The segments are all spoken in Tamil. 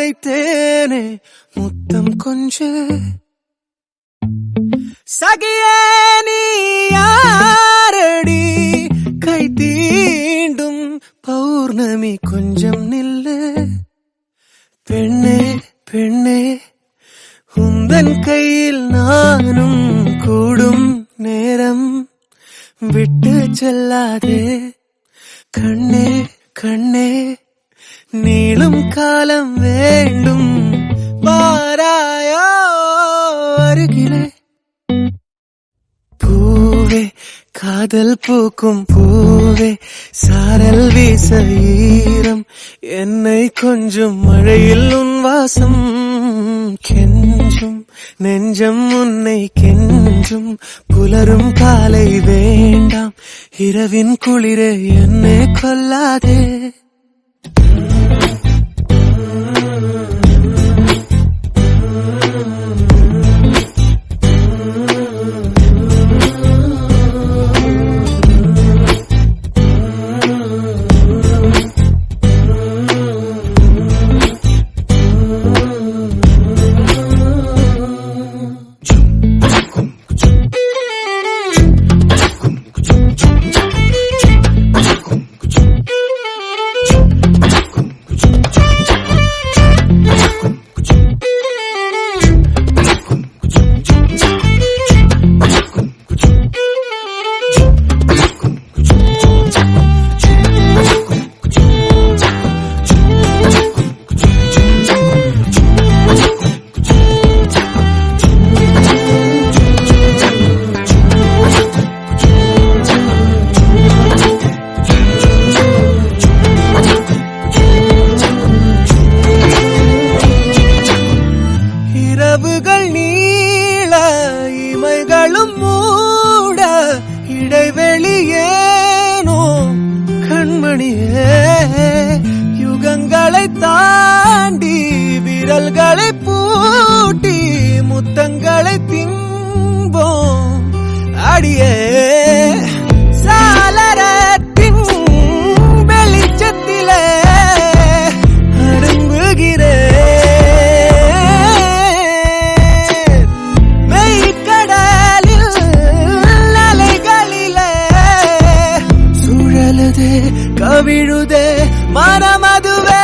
வைத்தேனே முத்தம் கொஞ்ச சகியே நீ யாரடி கை தீண்டும் பௌர்ணமி கொஞ்சம் நில்லு பெண்ணே பெண்ணே உந்தன் கையில் நானும் கூடும் நேரம் விட்டு செல்லாதே கண்ணே கண்ணே நீளும் காலம் வேண்டும் வாராயோ அருகிலே பூவே காதல் பூக்கும் பூவே சாரல் வீச ஈரம் என்னை கொஞ்சம் மழையில் உன் வாசம் கெஞ்சும் நெஞ்சம் உன்னை கெஞ்சும் புலரும் காலை வேண்டாம் இரவின் குளிரே என்னை கொல்லாதே நீள இமைகளும் மூட இடைவெளியேனோ கண்மணியே யுகங்களை தாண்டி விரல்களை பூட்டி முத்தங்களை திம்போம் அடியே சாளரத்தின் வெளிச்சத்திலே அடங்குகிறே கவிழுதே மனமதுவே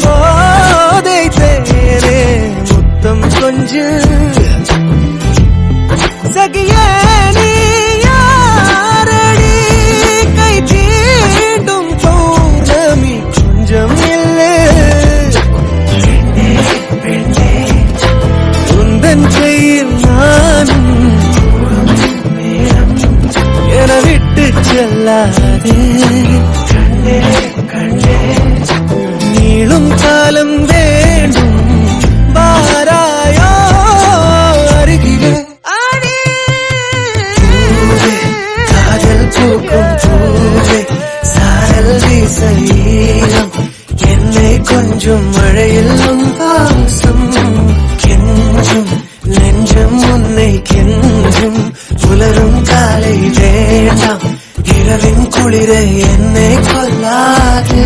போதை தேரே முத்தம் கொஞ்சம் சகியே நீ யாரடி கை தீண்டும் பௌர்ணமி கொஞ்சம் இல்லை உந்தன் கையில் நானும் என விட்டு செல்லாதே கண்ணே கண்ணே நீளும் காலம் வேண்டும் வாராயோ அருகிலே காதல் பூக்கும் பூவே சாரல் வீச ஈரம் என்னை கொஞ்சம் மழையில் உன் வாசம் கெஞ்சும் நெஞ்சம் உன்னை கெஞ்சும் புலரும் காலை வேண்டாம் இரவின் குளிரை என்னை கொல்லாதே